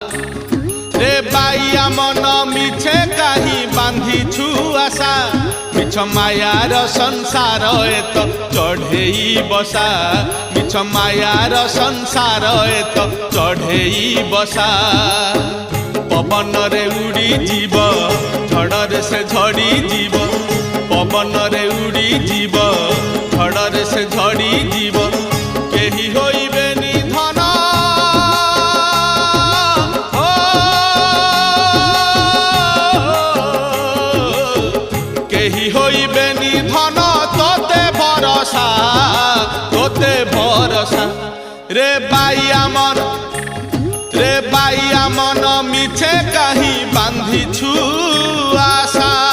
रे बाइया मन मिछे कहीं बांधिछु आशा मिछ मायार संसार एत चढ़ेई बसा मिछ मायार संसार एत चढ़ेई बसा पवन रे उड़ी जीव झड़े से झड़ी जीव पवन रे उड़ी जीव झड़े से झड़ी जीव केही होइबे निधन केही होइबे निधन तोते भरोसा रे बाइया मन मिछे कहीं बांधिछु आशा।